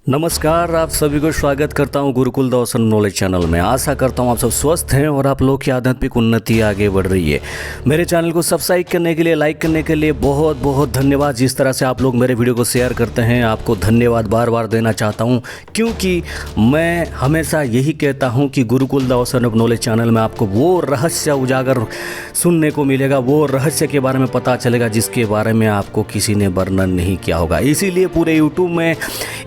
नमस्कार, आप सभी को स्वागत करता हूं गुरुकुल दर्शन नॉलेज चैनल में। आशा करता हूं आप सब स्वस्थ हैं और आप लोग की आध्यात्मिक उन्नति आगे बढ़ रही है। मेरे चैनल को सब्सक्राइब करने के लिए, लाइक करने के लिए बहुत बहुत धन्यवाद। जिस तरह से आप लोग मेरे वीडियो को शेयर करते हैं, आपको धन्यवाद बार बार देना चाहता हूं, क्योंकि मैं हमेशा यही कहता हूं कि गुरुकुल दर्शन नॉलेज चैनल में आपको वो रहस्य उजागर सुनने को मिलेगा, वो रहस्य के बारे में पता चलेगा जिसके बारे में आपको किसी ने वर्णन नहीं किया होगा। इसीलिए पूरे यूट्यूब में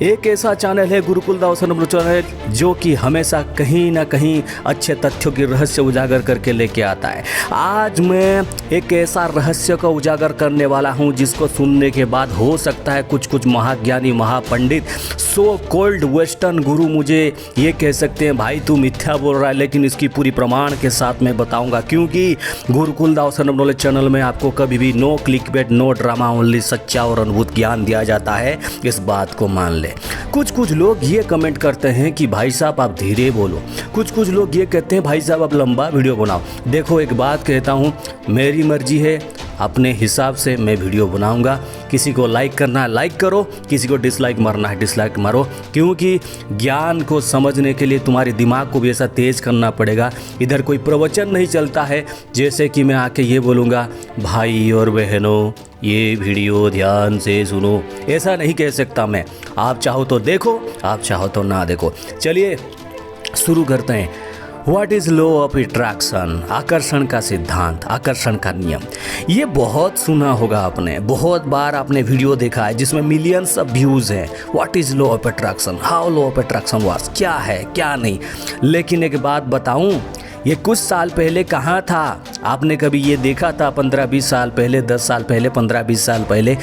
एक ऐसा चैनल है गुरुकुल दर्शन चैनल, जो कि हमेशा कहीं ना कहीं अच्छे तथ्यों की रहस्य उजागर करके लेके आता है। आज मैं एक ऐसा रहस्य का उजागर करने वाला हूं जिसको सुनने के बाद हो सकता है कुछ महाज्ञानी, महापंडित, सो कॉल्ड वेस्टर्न गुरु मुझे ये कह सकते हैं भाई तू मिथ्या बोल रहा है, लेकिन इसकी पूरी प्रमाण के साथ मैं बताऊंगा, क्योंकि गुरुकुल दर्शन नॉलेज चैनल में आपको कभी भी no clickbait, no drama, only सच्चा और अद्भुत ज्ञान दिया जाता है। इस बात को मान ले। कुछ लोग ये कमेंट करते हैं कि भाई साहब आप धीरे बोलो, कुछ लोग ये कहते हैं भाई साहब आप लंबा वीडियो बनाओ। देखो, एक बात कहता हूँ, मेरी मर्जी है, अपने हिसाब से मैं वीडियो बनाऊंगा। किसी को लाइक करना है लाइक करो, किसी को डिसलाइक मारना है डिसलाइक मारो, क्योंकि ज्ञान को समझने के लिए तुम्हारे दिमाग को भी ऐसा तेज करना पड़ेगा। इधर कोई प्रवचन नहीं चलता है जैसे कि मैं आके ये बोलूँगा भाई और बहनों ये वीडियो ध्यान से सुनो, ऐसा नहीं कह सकता मैं। आप चाहो तो देखो, आप चाहो तो ना देखो। चलिए शुरू करते हैं। What is law of attraction? आकर्षण का सिद्धांत, आकर्षण का नियम। ये बहुत सुना होगा आपने, बहुत बार आपने वीडियो देखा है जिसमें मिलियंस ऑफ व्यूज़ हैं। What is law of attraction? How law of attraction works? क्या है क्या नहीं। लेकिन एक बात बताऊं, ये कुछ साल पहले कहाँ था? आपने कभी ये देखा था 15-20 साल पहले, 10 साल पहले, 15-20 साल पहले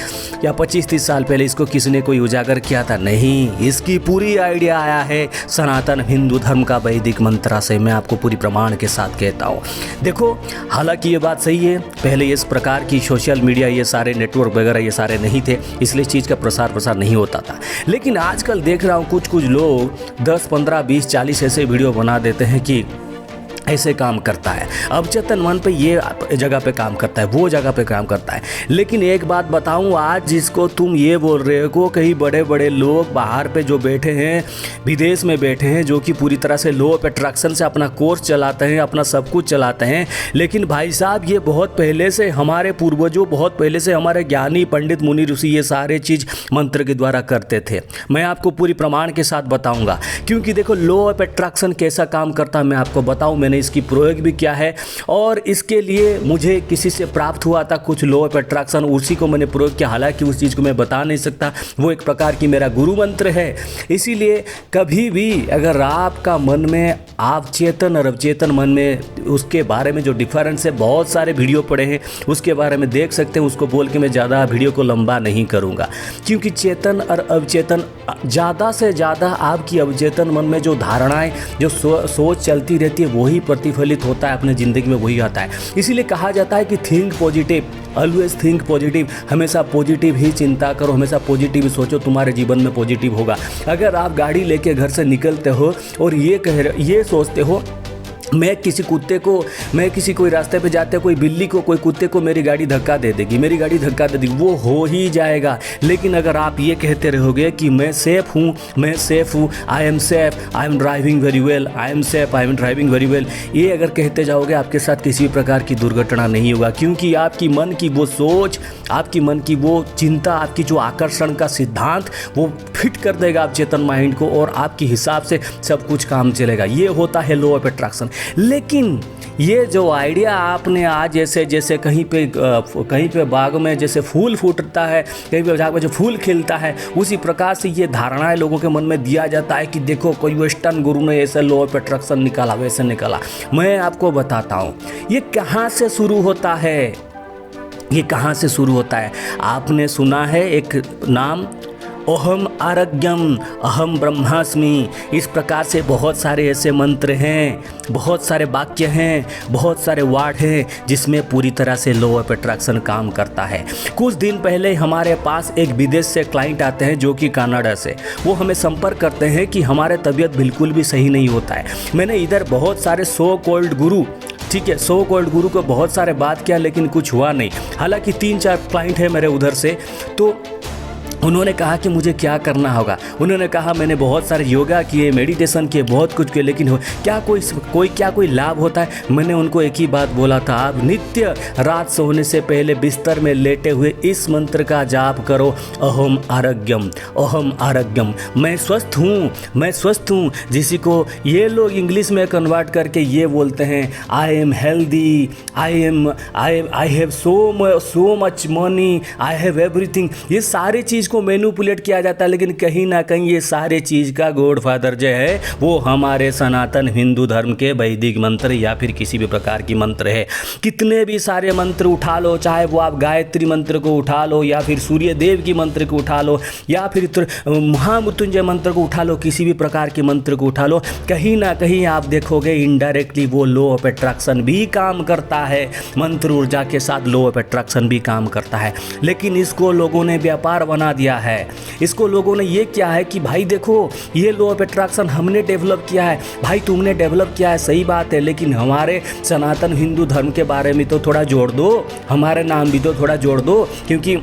या 25-30 साल पहले इसको किसने कोई उजागर किया था? नहीं। इसकी पूरी आइडिया आया है सनातन हिंदू धर्म का वैदिक मंत्र से। मैं आपको पूरी प्रमाण के साथ कहता हूँ। देखो, हालांकि ये बात सही है, पहले इस प्रकार की सोशल मीडिया, ये सारे नेटवर्क वगैरह ये सारे नहीं थे, इसलिए इस चीज़ का प्रसार नहीं होता था। लेकिन आजकल देख रहा हूँ कुछ लोग 10, 15, 20, 40 ऐसे वीडियो बना देते हैं कि ऐसे काम करता है, अवचेतन मन पे ये जगह पे काम करता है, वो जगह पे काम करता है। लेकिन एक बात बताऊं, आज जिसको तुम ये बोल रहे हो, कई बड़े बड़े लोग बाहर पे जो बैठे हैं, विदेश में बैठे हैं, जो कि पूरी तरह से लॉ ऑफ अट्रैक्शन से अपना कोर्स चलाते हैं, अपना सब कुछ चलाते हैं। लेकिन भाई साहब, ये बहुत पहले से हमारे पूर्वजों, बहुत पहले से हमारे ज्ञानी पंडित मुनि ऋषि ये सारे चीज़ मंत्र के द्वारा करते थे। मैं आपको पूरी प्रमाण के साथ बताऊँगा, क्योंकि देखो लॉ ऑफ अट्रैक्शन कैसा काम करता है मैं आपको बताऊँ। मैंने इसकी प्रयोग भी किया है और इसके लिए मुझे किसी से प्राप्त हुआ था कुछ लॉ ऑफ अट्रैक्शन, उसी को मैंने प्रयोग किया। हालांकि उस चीज़ को मैं बता नहीं सकता, वो एक प्रकार की मेरा गुरु मंत्र है। इसीलिए कभी भी अगर आपका मन में, आप चेतन और अवचेतन मन में, उसके बारे में जो डिफरेंस है, बहुत सारे वीडियो पड़े हैं, उसके बारे में देख सकते हैं। उसको बोल के मैं ज़्यादा वीडियो को लंबा नहीं करूँगा, क्योंकि चेतन और अवचेतन, ज़्यादा से ज़्यादा आपकी अवचेतन मन में जो धारणाएं, जो सोच चलती रहती है, वही प्रतिफलित होता है अपने ज़िंदगी में, वही आता है। इसीलिए कहा जाता है कि think positive, always think positive. हमेशा पॉजिटिव ही चिंता करो, हमेशा पॉजिटिव ही सोचो, तुम्हारे जीवन में पॉजिटिव होगा। अगर आप गाड़ी लेके घर से निकलते हो और ये सोचते हो मैं किसी कोई रास्ते पे जाते कोई बिल्ली को, कोई कुत्ते को मेरी गाड़ी धक्का दे देगी, मेरी गाड़ी धक्का दे देगी, वो हो ही जाएगा। लेकिन अगर आप ये कहते रहोगे कि मैं सेफ़ हूँ, I am safe, I am driving very well, I am safe, I am driving very well, ये अगर कहते जाओगे, आपके साथ किसी प्रकार की दुर्घटना नहीं होगा, क्योंकि आपकी मन की वो सोच, आपकी मन की वो चिंता, आपकी जो आकर्षण का सिद्धांत, वो फिट कर देगा आप चेतन माइंड को, और आपके हिसाब से सब कुछ काम चलेगा। ये होता है लॉ ऑफ अट्रैक्शन। लेकिन ये जो आइडिया आपने आज जैसे कहीं पे बाग में जैसे फूल फूटता है, कहीं पे बाग में जो फूल खिलता है, उसी प्रकार से ये धारणाएं लोगों के मन में दिया जाता है कि देखो कोई वेस्टर्न गुरु ने ऐसे लॉ ऑफ अट्रैक्शन निकाला, वैसे निकाला। मैं आपको बताता हूँ ये कहाँ से शुरू होता है, ये कहाँ से शुरू होता है। आपने सुना है एक नाम, ओहम आरोग्यम अहम ब्रह्मास्मि। इस प्रकार से बहुत सारे ऐसे मंत्र हैं, बहुत सारे वाक्य हैं, बहुत सारे वर्ड हैं जिसमें पूरी तरह से लॉ ऑफ अट्रैक्शन काम करता है। कुछ दिन पहले हमारे पास एक विदेश से क्लाइंट आते हैं जो कि कनाडा से। वो हमें संपर्क करते हैं कि हमारे तबीयत बिल्कुल भी सही नहीं होता है। मैंने इधर बहुत सारे सो कॉल्ड गुरु, ठीक है, सो कॉल्ड गुरु को बहुत सारे बात किया, लेकिन कुछ हुआ नहीं। हालांकि 3-4 क्लाइंट है मेरे उधर से, तो उन्होंने कहा कि मुझे क्या करना होगा। उन्होंने कहा मैंने बहुत सारे योगा किए, मेडिटेशन किए, बहुत कुछ किए, लेकिन क्या कोई लाभ होता है? मैंने उनको एक ही बात बोला था, आप नित्य रात सोने से पहले बिस्तर में लेटे हुए इस मंत्र का जाप करो, अहम आरोग्यम, अहम आरोग्यम, मैं स्वस्थ हूँ, मैं स्वस्थ हूँ। जिसी को ये लोग इंग्लिश में कन्वर्ट करके ये बोलते हैं, I am healthy, I have so much money, I have everything. ये सारी चीज़ को मैनिपुलेट किया जाता है, लेकिन कहीं ना कहीं ये सारे चीज़ का गॉडफादर जो है वो हमारे सनातन हिंदू धर्म के वैदिक मंत्र या फिर किसी भी प्रकार की मंत्र है। कितने भी सारे मंत्र उठा लो, चाहे वो आप गायत्री मंत्र को उठा लो या फिर सूर्य देव की मंत्र को उठा लो या फिर महामृत्युंजय मंत्र को उठा लो, किसी भी प्रकार के मंत्र को उठा लो, कहीं ना कहीं आप देखोगे इनडायरेक्टली वो लॉ ऑफ अट्रैक्शन भी काम करता है। मंत्र ऊर्जा के साथ लॉ ऑफ अट्रैक्शन भी काम करता है, लेकिन इसको लोगों ने व्यापार बना दिया है। इसको लोगों ने ये क्या है कि भाई देखो ये लॉ ऑफ अट्रैक्शन हमने डेवलप किया है। भाई तुमने डेवलप किया है, सही बात है, लेकिन हमारे सनातन हिंदू धर्म के बारे में तो थोड़ा जोड़ दो, हमारे नाम भी तो थोड़ा जोड़ दो, क्योंकि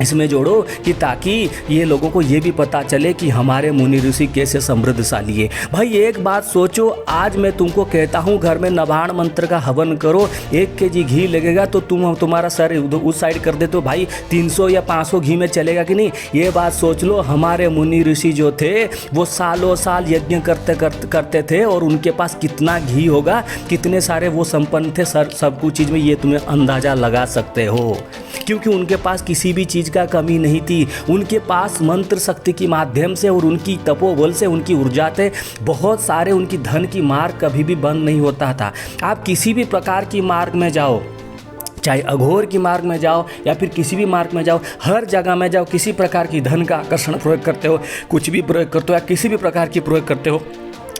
इसमें जोड़ो कि ताकि ये लोगों को ये भी पता चले कि हमारे मुनि ऋषि कैसे समृद्धशाली है। भाई एक बात सोचो, आज मैं तुमको कहता हूँ घर में नवाण मंत्र का हवन करो, 1 kg घी लगेगा तो तुम्हारा सर उस साइड कर दे तो भाई 300 या 500 घी में चलेगा कि नहीं? ये बात सोच लो। हमारे मुनि ऋषि जो थे वो सालों साल यज्ञ करते थे और उनके पास कितना घी होगा, कितने सारे वो संपन्न थे सर, सब कुछ चीज़ में ये तुम्हें अंदाज़ा लगा सकते हो, क्योंकि उनके पास किसी भी चीज़ का कमी नहीं थी। उनके पास मंत्र शक्ति के माध्यम से और उनकी तपोबल से, उनकी ऊर्जा से बहुत सारे, उनकी धन की मार्ग कभी भी बंद नहीं होता था। आप किसी भी प्रकार की मार्ग में जाओ, चाहे अघोर की मार्ग में जाओ या फिर किसी भी मार्ग में जाओ, हर जगह में जाओ, किसी प्रकार की धन का आकर्षण प्रयोग करते हो, कुछ भी प्रयोग करते हो या किसी भी प्रकार की प्रयोग करते हो,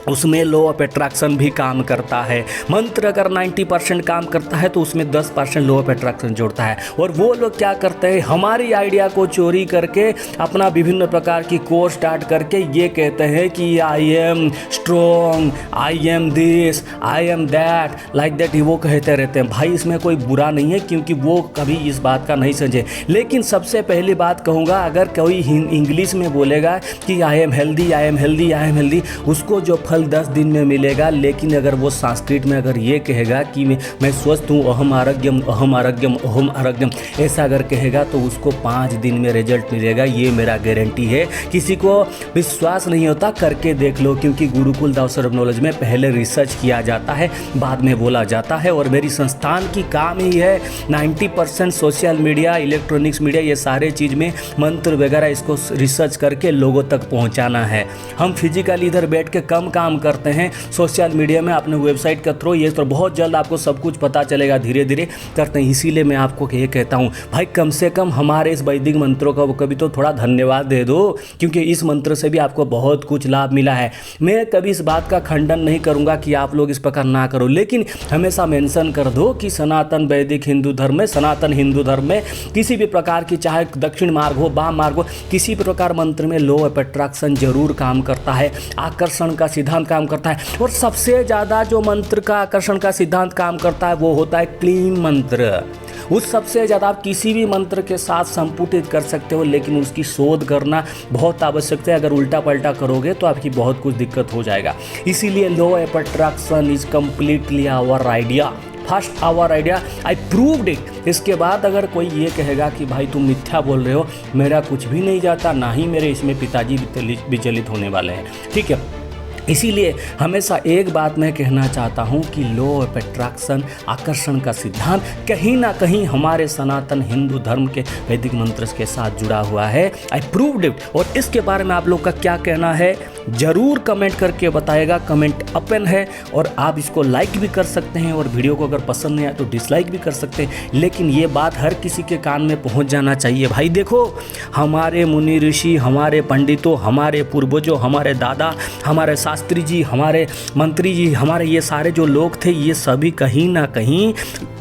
उसमें लॉ ऑफ अट्रैक्शन भी काम करता है। मंत्र अगर 90% काम करता है तो उसमें 10% लॉ ऑफ अट्रैक्शन जोड़ता है। और वो लोग क्या करते हैं, हमारी आइडिया को चोरी करके अपना विभिन्न प्रकार की कोर्स स्टार्ट करके ये कहते हैं कि I am strong, I am this, I am that, like that, वो कहते रहते हैं। भाई इसमें कोई बुरा नहीं है, क्योंकि वो कभी इस बात का नहीं समझे। लेकिन सबसे पहली बात कहूँगा, अगर कोई इंग्लिश में बोलेगा कि I am healthy, I am healthy, I am healthy, उसको जो फल 10 दिन में मिलेगा, लेकिन अगर वो संस्कृत में अगर ये कहेगा कि मैं स्वस्थ हूँ, अहम आरोग्यम, अहम आरोग्यम, अहम आरोग्यम, ऐसा अगर कहेगा तो उसको 5 दिन में रिजल्ट मिलेगा, ये मेरा गारंटी है। किसी को विश्वास नहीं होता, करके देख लो, क्योंकि गुरुकुल दावसर ऑफ नॉलेज में पहले रिसर्च किया जाता है, बाद में बोला जाता है। और मेरी संस्थान की काम ही है 90% सोशल मीडिया, इलेक्ट्रॉनिक्स मीडिया, ये सारे चीज़ में मंत्र वगैरह इसको रिसर्च करके लोगों तक पहुँचाना है। हम फिजिकली इधर बैठ के कम काम करते हैं, सोशल मीडिया में अपने वेबसाइट के थ्रू ये तो बहुत जल्द आपको सब कुछ पता चलेगा, धीरे धीरे करते हैं। इसीलिए मैं आपको ये कहता हूँ भाई, कम से कम हमारे इस वैदिक मंत्रों का कभी तो थोड़ा धन्यवाद दे दो, क्योंकि इस मंत्र से भी आपको बहुत कुछ लाभ मिला है। मैं कभी इस बात का खंडन नहीं करूँगा कि आप लोग इस प्रकार ना करो, लेकिन हमेशा मेंशन कर दो कि सनातन वैदिक हिंदू धर्म में, सनातन हिंदू धर्म में किसी भी प्रकार की, चाहे दक्षिण मार्ग हो, वाम मार्ग हो, किसी भी प्रकार मंत्र में लॉ ऑफ अट्रैक्शन जरूर काम करता है, आकर्षण का सिद्धांत काम करता है। और सबसे ज़्यादा जो मंत्र का आकर्षण का सिद्धांत काम करता है वो होता है क्लीन मंत्र। उस सबसे ज़्यादा आप किसी भी मंत्र के साथ संपुटित कर सकते हो, लेकिन उसकी शोध करना बहुत आवश्यक है। अगर उल्टा पलटा करोगे तो आपकी बहुत कुछ दिक्कत हो जाएगा। इसीलिए law of attraction is completely our idea, first our idea, I proved it. इसके बाद अगर कोई ये कहेगा कि भाई तुम मिथ्या बोल रहे हो, मेरा कुछ भी नहीं जाता, ना ही मेरे इसमें पिताजी विचलित होने वाले हैं, ठीक है। इसीलिए हमेशा एक बात मैं कहना चाहता हूँ कि लॉ ऑफ अट्रैक्शन, आकर्षण का सिद्धांत कहीं ना कहीं हमारे सनातन हिंदू धर्म के वैदिक मंत्र के साथ जुड़ा हुआ है। आई प्रूव्ड इट। और इसके बारे में आप लोग का क्या कहना है ज़रूर कमेंट करके बताएगा। कमेंट ओपन है और आप इसको लाइक भी कर सकते हैं, और वीडियो को अगर पसंद नहीं आए तो डिसलाइक भी कर सकते हैं, लेकिन ये बात हर किसी के कान में पहुँच जाना चाहिए। भाई देखो, हमारे मुनि ऋषि, हमारे पंडितों, हमारे पूर्वजों, हमारे दादा, हमारे शास्त्री जी, हमारे मंत्री जी, हमारे ये सारे जो लोग थे, ये सभी कहीं ना कहीं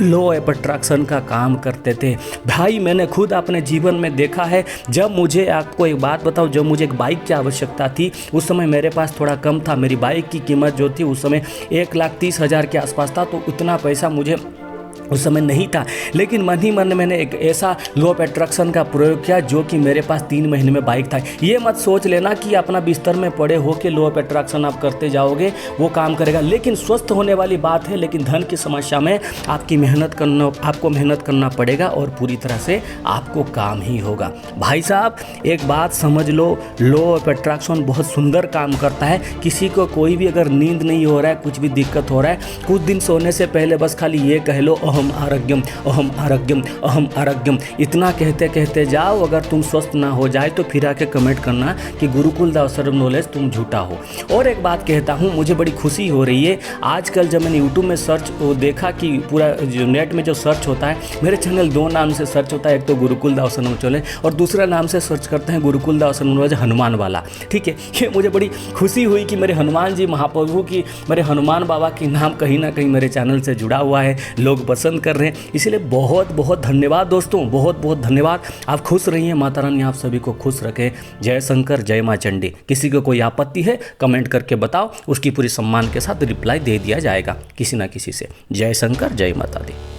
लॉ ऑफ अट्रैक्शन का काम करते थे। भाई मैंने खुद अपने जीवन में देखा है। जब मुझे, आपको एक बात बताऊं, जब मुझे एक बाइक की आवश्यकता थी, उस समय मेरे पास थोड़ा कम था। मेरी बाइक की कीमत जो थी उस समय 1,30,000 के आसपास था। तो उतना पैसा मुझे उस समय नहीं था, लेकिन मन ही मन मैंने एक ऐसा लॉ ऑफ अट्रैक्शन का प्रयोग किया जो कि मेरे पास 3 महीने में बाइक था। ये मत सोच लेना कि अपना बिस्तर में पड़े हो के लॉ ऑफ अट्रैक्शन आप करते जाओगे वो काम करेगा, लेकिन स्वस्थ होने वाली बात है। लेकिन धन की समस्या में आपको मेहनत करना पड़ेगा और पूरी तरह से आपको काम ही होगा। भाई साहब एक बात समझ लो, लॉ ऑफ अट्रैक्शन बहुत सुंदर काम करता है। किसी को कोई भी अगर नींद नहीं हो रहा है, कुछ भी दिक्कत हो रहा है, कुछ दिन सोने से पहले बस खाली ये कह लो अहम आरोग्यम, अहम आरोग्यम, अहम आरोग्यम। इतना कहते कहते जाओ, अगर तुम स्वस्थ ना हो जाए तो फिर आके कमेंट करना कि गुरुकुल दावसरम नॉलेज तुम झूठा हो। और एक बात कहता हूँ, मुझे बड़ी खुशी हो रही है आजकल जब मैंने यूट्यूब में सर्च देखा कि पूरा जो नेट में जो सर्च होता है, मेरे चैनल 2 नाम से सर्च होता है, एक तो गुरुकुल दावसरम नॉलेज और दूसरा नाम से सर्च करते हैं गुरुकुल दावसरम नॉलेज हनुमान वाला। ठीक है, ये मुझे बड़ी खुशी हुई कि मेरे हनुमान जी महाप्रभु की, मेरे हनुमान बाबा की नाम कहीं ना कहीं मेरे चैनल से जुड़ा हुआ है, लोग पसंद कर रहे हैं। इसलिए बहुत बहुत धन्यवाद दोस्तों, बहुत बहुत धन्यवाद। आप खुश रहिए, माता रानी आप सभी को खुश रखे। जय शंकर, जय माँ चंडी। किसी को कोई आपत्ति है कमेंट करके बताओ, उसकी पूरी सम्मान के साथ रिप्लाई दे दिया जाएगा किसी ना किसी से। जय शंकर, जय माता दी।